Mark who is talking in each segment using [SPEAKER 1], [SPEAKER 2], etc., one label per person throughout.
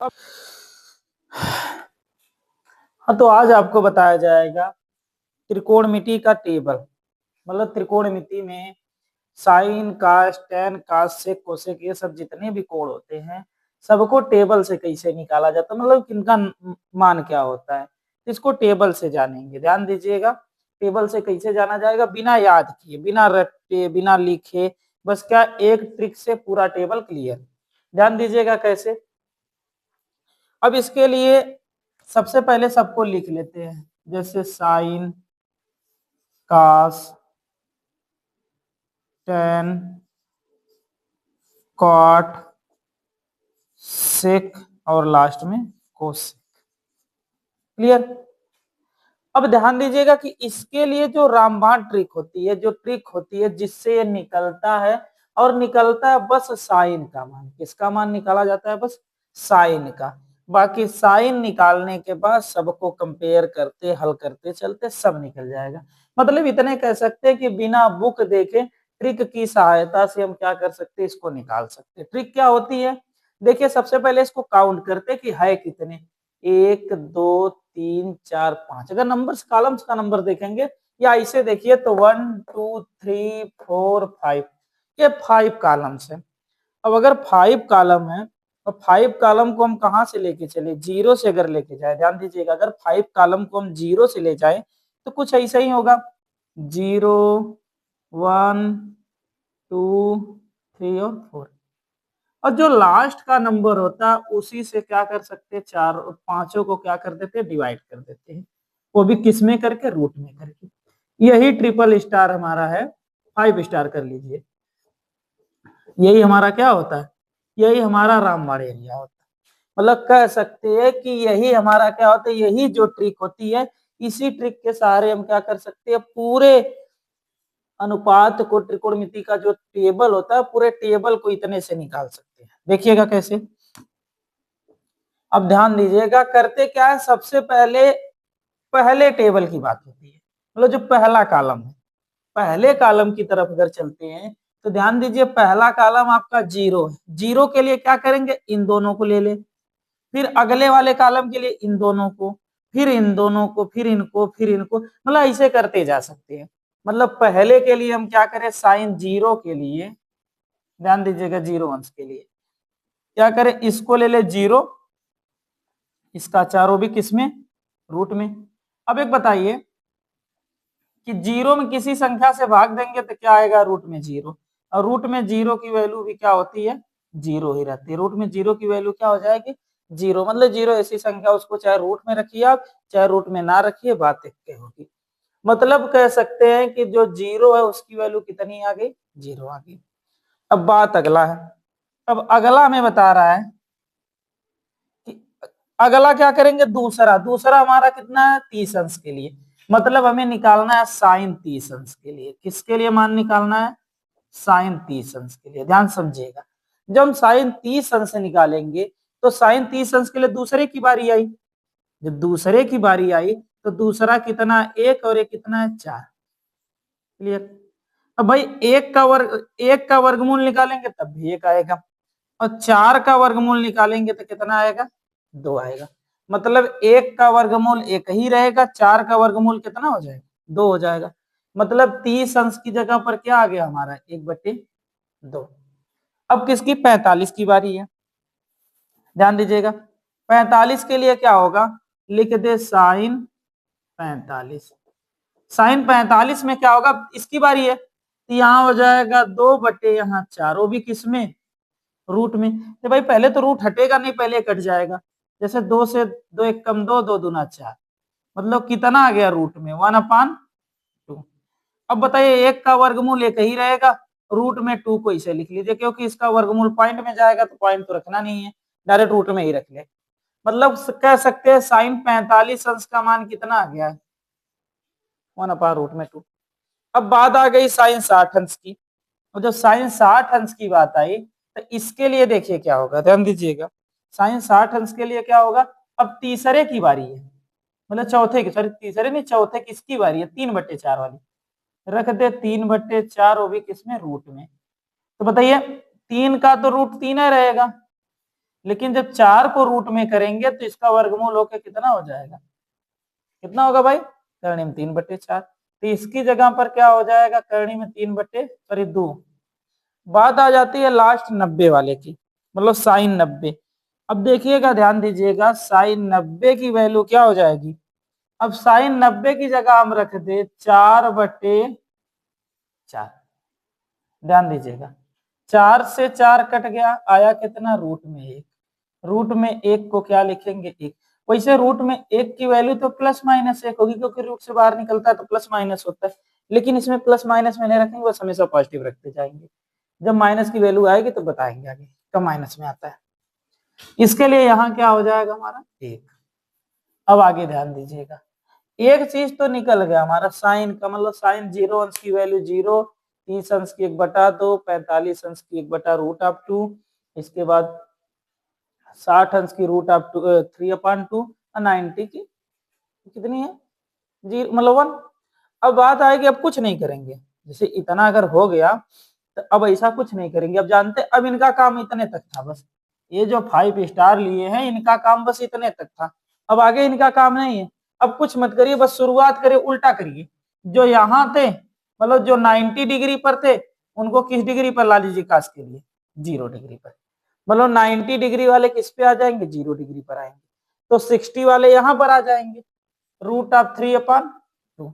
[SPEAKER 1] हाँ, तो आज आपको बताया जाएगा त्रिकोणमिति का टेबल। मतलब त्रिकोणमिति में साइन, कास, टेन, कास, सेक, कोसेक ये सब जितने भी कोण होते हैं सबको टेबल से कैसे निकाला जाता है, मतलब इनका मान क्या होता है, इसको टेबल से जानेंगे। ध्यान दीजिएगा, टेबल से कैसे जाना जाएगा, बिना याद किए, बिना रटे, बिना लिखे, बस क्या एक ट्रिक से पूरा टेबल क्लियर। ध्यान दीजिएगा कैसे। अब इसके लिए सबसे पहले सबको लिख लेते हैं, जैसे साइन, कास, टेन, कॉट, सेक और लास्ट में कोसेक। क्लियर। अब ध्यान दीजिएगा कि इसके लिए जो रामबाण ट्रिक होती है, जो ट्रिक होती है जिससे ये निकलता है, और निकलता है बस साइन का मान। किसका मान निकाला जाता है? बस साइन का। बाकी साइन निकालने के बाद सबको कंपेयर करते, हल करते चलते सब निकल जाएगा। मतलब इतने कह सकते हैं कि बिना बुक देखे ट्रिक की सहायता से हम क्या कर सकते हैं, इसको निकाल सकते हैं। ट्रिक क्या होती है, देखिए सबसे पहले इसको काउंट करते कि है कितने, 1 2 3 4 5। अगर नंबर्स कॉलम्स का नंबर देखेंगे या इसे देखिए तो 1 2 3 4 5, ये 5 कॉलम्स है। अब अगर 5 कॉलम है तो 5 कॉलम को हम कहां से लेके चले, जीरो से अगर लेके जाए, ध्यान दीजिएगा, अगर 5 कॉलम को हम जीरो से ले जाए तो कुछ ऐसा ही होगा, 0 1 2 3 और 4। और जो लास्ट का नंबर होता है उसी से क्या कर सकते हैं, चार और पांचों को क्या कर देते हैं, डिवाइड कर देते हैं। वो भी किस में करके, रूट में करके। यही ट्रिपल स्टार हमारा है, 5 स्टार कर लीजिए। यही हमारा क्या होता है, यही हमारा रामबाण एरिया होता है। मतलब कह सकते हैं कि यही हमारा क्या होता है, यही जो ट्रिक होती है, इसी ट्रिक के सहारे हम क्या कर सकते हैं, पूरे अनुपात को, त्रिकोणमिति का जो टेबल होता है, पूरे टेबल को इतने से निकाल सकते हैं। देखिएगा कैसे। अब ध्यान दीजिएगा, करते क्या है, सबसे पहले पहले टेबल की बात होती है, मतलब जो पहला कॉलम है, पहले कॉलम की तरफ अगर चलते हैं तो ध्यान दीजिए पहला कॉलम आपका 0 है। 0 के लिए क्या करेंगे, इन दोनों को ले ले, फिर अगले वाले कॉलम के लिए इन दोनों को, फिर इन दोनों को, फिर इनको, फिर इनको, मतलब ऐसे करते जा सकते हैं। मतलब पहले के लिए हम क्या करें, साइन 0 के लिए, ध्यान दीजिएगा 0 अंश के लिए क्या करें, इसको ले ले 0, इसका चारों भी किसमें, रूट में। अब एक बताइए कि 0 में किसी संख्या से भाग देंगे तो क्या आएगा, रूट में 0। और रूट में 0 की वैल्यू भी क्या होती है, 0 ही रहती है। रूट में 0 की वैल्यू क्या हो जाएगी, 0। मतलब 0 ऐसी संख्या, उसको चाहे रूट में रखिए आप, चाहे रूट में ना रखिए, बात एक के होगी। मतलब कह सकते हैं कि जो 0 है उसकी वैल्यू कितनी आ गई, 0 आ गई। अब बात अगला है। अब अगला हमें बता रहा है कि अगला क्या करेंगे, दूसरा। दूसरा हमारा कितना है, 30 अंश के लिए। मतलब हमें निकालना है साइन 30 अंश के लिए। किसके लिए मान निकालना है, साइन 30 अंश के लिए। ध्यान समझिएगा, जब हम साइन 30 अंश निकालेंगे तो साइन 30 अंश के लिए दूसरे की बारी आई। जब दूसरे की बारी आई तो दूसरा कितना, 1, और एक कितना है, 4। क्लियर। अब भाई एक का वर्गमूल निकालेंगे तब भी 1 आएगा, और 4 का वर्गमूल निकालेंगे तो कितना आएगा, 2 आएगा। मतलब 1 का वर्गमूल 1 ही रहेगा, 4 का वर्गमूल कितना हो जाएगा, 2 हो जाएगा। मतलब 30 अंश की जगह पर क्या आ गया हमारा, 1/2। अब किसकी, 45 की बारी है। ध्यान दीजिएगा, 45 के लिए क्या होगा, लिख दे साइन 45। साइन 45 में क्या होगा, इसकी बारी है तो यहाँ हो जाएगा 2/, यहाँ 4, वो भी किसमें, रूट में। तो भाई पहले तो रूट हटेगा नहीं, पहले कट जाएगा। जैसे 2 से 2 एक कम 2, 2 दूना 4, मतलब कितना आ गया, रूट में 1/2। अब बताइए 1 का वर्गमूल 1 ही रहेगा, रूट में 2 को इसे लिख लीजिए, क्योंकि इसका वर्गमूल पॉइंट में जाएगा तो पॉइंट तो रखना नहीं है, डायरेक्ट रूट में ही रख ले। मतलब कह सकते हैं साइन 45 अंश का मान कितना आ गया, 1/√2। अब बात आ गई साइन 60 अंश की। और जब साइन 60 अंश की बात आई तो इसके लिए देखिए क्या होगा, ध्यान दीजिएगा, साइन 60 अंश के लिए क्या होगा। अब तीसरे की बारी है, मतलब चौथे की, सॉरी तीसरे नहीं, चौथे किसकी बारी है, 3/4 वाली। रख दे 3/4, वो भी किसमें, रूट में। तो बताइए 3 का तो रूट 3 ही रहेगा, लेकिन जब 4 को रूट में करेंगे तो इसका वर्गमूल होकर कितना हो जाएगा, कितना होगा भाई, करणी में 3/4। तो इसकी जगह पर क्या हो जाएगा, करणी में 3/2। बात आ जाती है लास्ट 90 वाले की, मतलब साइन 90। अब देखिएगा, ध्यान दीजिएगा, साइन 90 की वैल्यू क्या हो जाएगी। अब साइन 90 की जगह हम रख दे 4/4। ध्यान दीजिएगा, 4 से 4 कट गया, आया कितना, रूट में 1। रूट में 1 को क्या लिखेंगे, 1। वैसे रूट में 1 की वैल्यू तो प्लस माइनस 1 होगी, क्योंकि रूट से बाहर निकलता है तो प्लस माइनस होता है। लेकिन इसमें प्लस माइनस में नहीं रखेंगे, बस हमेशा पॉजिटिव रखते जाएंगे। जब माइनस की वैल्यू आएगी तो बताएंगे आगे कब माइनस में आता है। इसके लिए यहाँ क्या हो जाएगा हमारा, 1। अब आगे ध्यान दीजिएगा, एक चीज तो निकल गया हमारा साइन का, मतलब साइन 0 अंश की वैल्यू 0, 30 अंश की 1/2, 45 अंश की 1/√2, इसके बाद 60 अंश की √3/2 और 90 की कितनी है, जी मतलब 1। अब बात आएगी, अब कुछ नहीं करेंगे, जैसे इतना अगर हो गया तो अब ऐसा कुछ नहीं करेंगे। अब जानते, अब इनका काम इतने तक था बस, ये जो 5 स्टार लिए हैं इनका काम बस इतने तक था, अब आगे इनका काम नहीं है। अब कुछ मत करिए, बस शुरुआत करिए, उल्टा करिए। जो यहाँ थे, मतलब जो 90 डिग्री पर थे, उनको किस डिग्री पर ला लीजिए, काश के लिए 0 डिग्री पर। मतलब 90 डिग्री वाले किस पे आ जाएंगे, 0 डिग्री पर आएंगे। तो 60 वाले यहाँ पर आ जाएंगे, √3/2।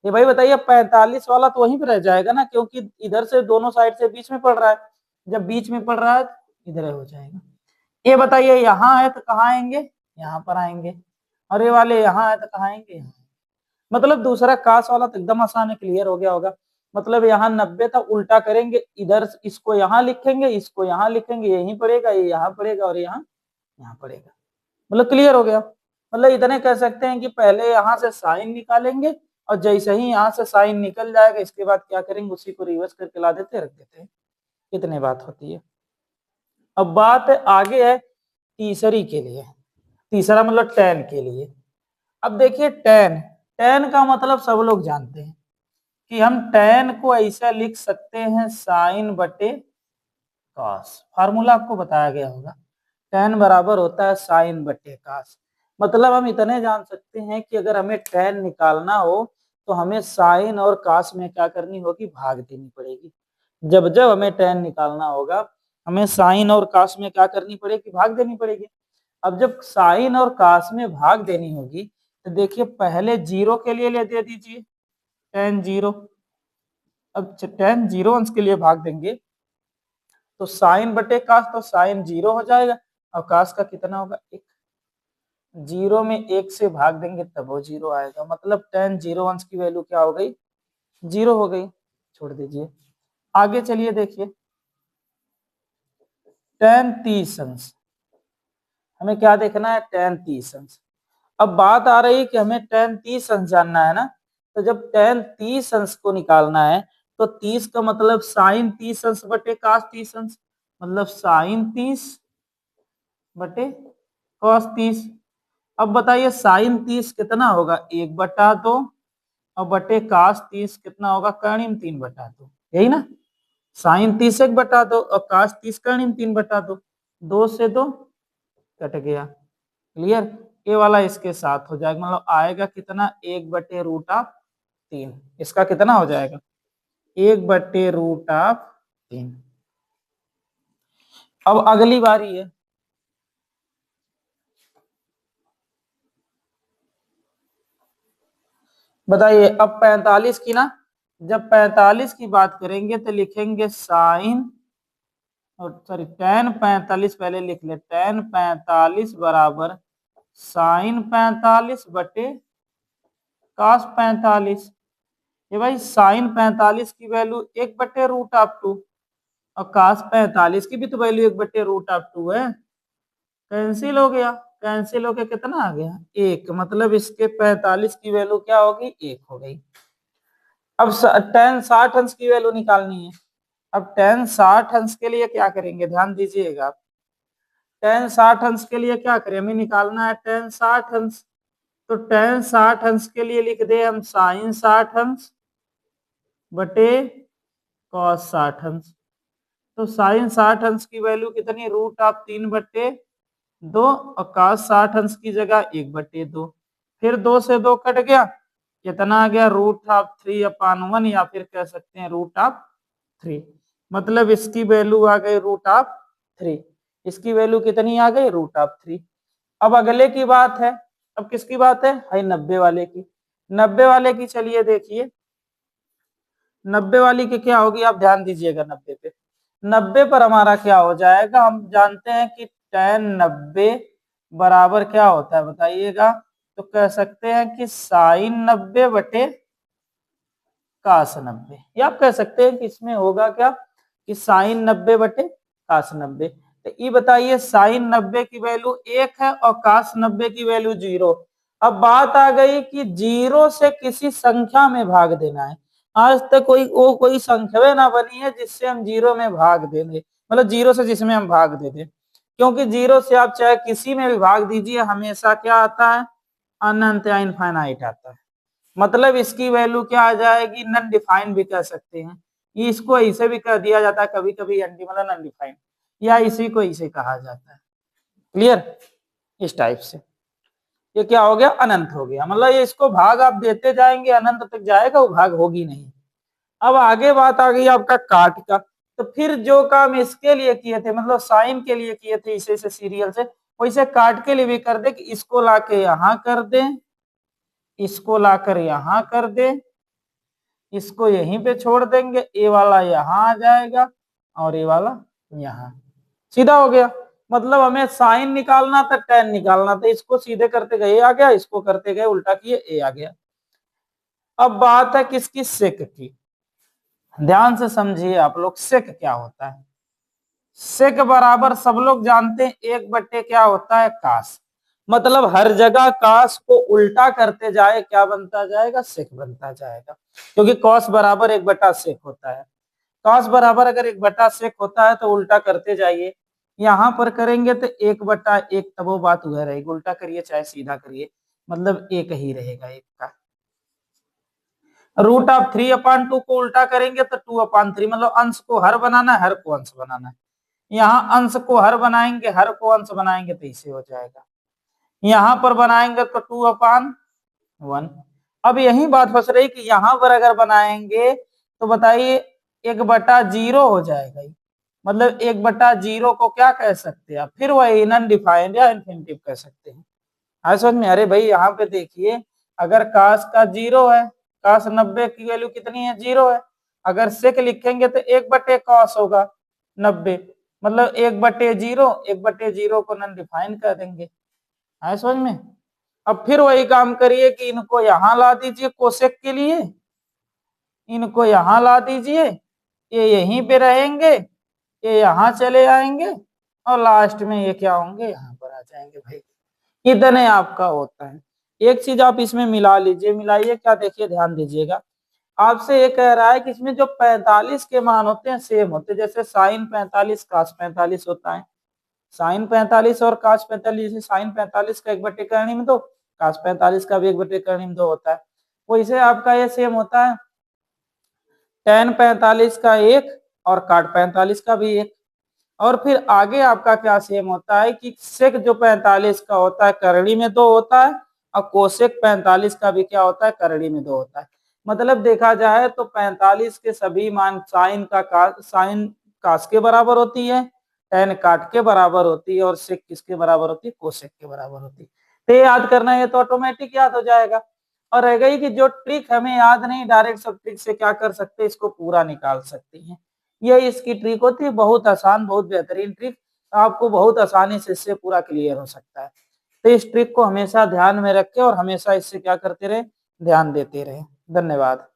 [SPEAKER 1] ये भाई बताइए, 45 वाला तो वहीं पर रह जाएगा ना, क्योंकि इधर से दोनों साइड से बीच में पड़ रहा है। जब बीच में पड़ रहा है इधर हो जाएगा। ये बताइए, यहाँ है तो कहाँ आएंगे, यहाँ पर आएंगे। और ये वाले यहाँ है तो कहाँ आएंगे, यहाँ। मतलब दूसरा काश वाला तो एकदम आसान है, क्लियर हो गया होगा। मतलब यहाँ 90 था, उल्टा करेंगे, इधर इसको यहाँ लिखेंगे, इसको यहाँ लिखेंगे, यहीं पड़ेगा, ये यहाँ पड़ेगा और यहाँ पड़ेगा। मतलब क्लियर हो गया। मतलब इतने कह सकते हैं कि पहले यहाँ से साइन निकालेंगे, और जैसे ही यहाँ से साइन निकल जाएगा, इसके बाद क्या करेंगे, उसी को रिवर्स करके ला देते, रख देते हैं। इतने बात होती है। अब बात आगे है तीसरी के लिए, तीसरा मतलब tan के लिए। अब देखिए tan, tan का मतलब सब लोग जानते हैं कि हम tan को ऐसा लिख सकते हैं साइन बटे कॉस। फार्मूला आपको बताया गया होगा, tan बराबर होता है साइन बटे कॉस। मतलब हम इतने जान सकते हैं कि अगर हमें tan निकालना हो तो हमें साइन और कॉस में क्या करनी होगी, भाग देनी पड़ेगी। जब जब हमें tan निकालना होगा, हमें साइन और कॉस में क्या करनी पड़ेगी, भाग देनी पड़ेगी। अब जब साइन और कॉस में भाग देनी होगी, तो देखिए पहले 0 के लिए ले दे दीजिए tan 0। अब tan 0 अंश के लिए भाग देंगे तो साइन बटे कॉस, तो साइन 0 हो जाएगा, और कॉस का कितना होगा, 1। 0 में 1 से भाग देंगे तब वो 0 आएगा। मतलब tan 0 अंश की वैल्यू क्या हो गई, 0 हो गई। छोड़ दीजिए, आगे चलिए देखिए, tan 30 अंश, हमें क्या देखना है, tan 30 अंश। अब बात आ रही है कि हमें tan 30 अंश जानना है ना, तो जब tan 30 अंश को निकालना है तो 30 का मतलब साइन 30 अंश बटे cos 30 अंश, मतलब साइन 30 बटे cos 30। अब बताइए साइन 30 कितना होगा, 1/2, और बटे cos 30 कितना होगा, कर्णिम 3/2। यही ना, साइन 30 1/2 और cos 30 कर्णिम 3/2। 2 से 2 कट गया, क्लियर। ये वाला इसके साथ हो जाएगा, मतलब आएगा कितना, 1/√3। इसका कितना हो जाएगा, 1/√3। अब अगली बारी है, बताइए। अब 45 की ना, जब 45 की बात करेंगे तो लिखेंगे साइन, और सॉरी tan 45 पहले लिख ले, tan 45 बराबर साइन 45 बटे cos 45। ये भाई साइन 45 की वैल्यू 1/√2, और cos 45 की भी तो वैल्यू 1/√2 है। कैंसिल हो गया, कैंसिल होके कितना आ गया, 1। मतलब इसके 45 की वैल्यू क्या होगी, 1 हो गई। अब tan 60 अंश की वैल्यू निकालनी है। अब tan 60 अंश के लिए क्या करेंगे, ध्यान दीजिएगा। tan 60 अंश के लिए क्या करें, हमें निकालना है tan 60 अंश। तो tan 60 अंश के लिए लिख दे हम साइन 60 अंश बटे cos 60 अंश। तो साइन 60 अंश की वैल्यू कितनी, √3/2 2 और cos 60 अंश की जगह 1/2, फिर 2 से 2 कट गया, कितना आ गया √3/1 या फिर कह सकते हैं √3। मतलब इसकी वैल्यू आ गई √3। इसकी वैल्यू कितनी आ गई √3। अब अगले की बात है, अब किसकी बात है 90 वाले की। 90 वाले की चलिए देखिए, 90 वाली की क्या होगी आप ध्यान दीजिएगा 90 पे। 90 पर हमारा क्या हो जाएगा, हम जानते हैं कि tan 90 बराबर क्या होता है बताइएगा, तो कह सकते हैं कि sin 90 बटे cos 90। या आप कह सकते हैं कि इसमें होगा क्या कि sin 90 बटे cos 90। तो ये बताइए sin 90 की वैल्यू 1 है और cos 90 की वैल्यू 0। अब बात आ गई कि 0 से किसी संख्या में भाग देना है। आज तक कोई संख्या ना बनी है जिससे हम 0 में भाग देंगे, मतलब 0 से जिसमें हम भाग दे दें, क्योंकि 0 से आप चाहे किसी में भी भाग दीजिए हमेशा क्या आता है अनंत या इनफाइनाइट आता है। मतलब इसकी वैल्यू क्या आ जाएगी नन डिफाइंड भी कह सकते हैं, इसको ऐसे भी कह दिया जाता है कभी कभी मतलब नन डिफाइंड, या इसी को इसे कहा जाता है। क्लियर, इस टाइप से ये क्या हो गया अनंत हो गया, मतलब ये इसको भाग आप देते जाएंगे अनंत तक जाएगा, वो भाग होगी नहीं। अब आगे बात आ गई आपका काट का, तो फिर जो काम इसके लिए किए थे मतलब साइन के लिए किए थे इसे सीरियल से, वैसे काट के लिए भी कर दे कि इसको लाके यहां कर दे, इसको लाकर यहां कर दे, इसको यहीं पे छोड़ देंगे, ए वाला यहाँ आ जाएगा और ए वाला यहाँ, सीधा हो गया। मतलब हमें साइन निकालना था tan निकालना था, इसको सीधे करते गए आ गया, इसको करते गए उल्टा किए ए आ गया। अब बात है किसकी सेक की, ध्यान से समझिए आप लोग सेक क्या होता है। सेक बराबर सब लोग जानते हैं 1/, क्या होता है कास, मतलब हर जगह कास को उल्टा करते जाए क्या बनता जाएगा सेक बनता जाएगा, क्योंकि कॉस बराबर 1/सेक होता है। कॉस बराबर अगर 1/सेक होता है तो उल्टा करते जाइए, यहाँ पर करेंगे तो 1/1, तब वो बात वह रहेगी, उल्टा करिए चाहे सीधा करिए मतलब एक ही रहेगा एक का। √3/2 को उल्टा करेंगे तो 2/3, मतलब अंश को हर बनाना है, हर को अंश बनाना है। यहाँ अंश को हर बनाएंगे, हर को अंश बनाएंगे तो इसे हो जाएगा, यहाँ पर बनाएंगे तो 2/1। अब यही बात फंस रही कि यहाँ पर अगर बनाएंगे तो बताइए 1/0 हो जाएगा, मतलब 1/0 को क्या कह सकते हैं फिर वही नन डिफाइंड या इन्फिनिटिव कह सकते हैं। आज समझ में, अरे भाई यहाँ पे देखिए अगर कास का 0 है, कास 90 की वैल्यू कितनी है 0 है, अगर सेक लिखेंगे तो 1/cos होगा 90, मतलब 1/0, 1/0 को नन डिफाइन कर देंगे। है समझ में। अब फिर वही काम करिए कि इनको यहां ला दीजिए कोसेक के लिए, इनको यहां ला दीजिए, ये यहीं पे रहेंगे, ये यहाँ चले आएंगे और लास्ट में ये क्या होंगे यहाँ पर आ जाएंगे। भाई इतने आपका होता है। एक चीज आप इसमें मिला लीजिए, मिलाइए क्या देखिए ध्यान दीजिएगा, आपसे ये कह रहा है कि इसमें जो 45 के मान होते हैं सेम होते हैं, जैसे साइन 45 कास 45 होता है, साइन 45 और कास 45, साइन 45 का 1/2 कास 45 का भी 1/2 होता है, वैसे आपका ये सेम होता है tan 45 का 1 और काट 45 का भी 1। और फिर आगे आपका क्या सेम होता है कि सेक जो 45 का होता है करड़ी में 2 होता है और कोसेक 45 का भी क्या होता है करड़ी में 2 होता है। मतलब देखा जाए तो 45 के सभी मान साइन कास के बराबर होती है, tan काट के बराबर होती है और सेक किसके बराबर होती है कोसेक के बराबर होती है। तो ये याद करना है तो ऑटोमेटिक याद हो जाएगा। और रह गई कि जो ट्रिक हमें याद नहीं, डायरेक्ट सब ट्रिक से क्या कर सकते हैं इसको पूरा निकाल सकते हैं। ये इसकी ट्रिक होती है, बहुत आसान बहुत बेहतरीन ट्रिक, आपको बहुत आसानी से इससे पूरा क्लियर हो सकता है। तो इस ट्रिक को हमेशा ध्यान में रखें और हमेशा इससे क्या करते रहे ध्यान देते रहे। धन्यवाद।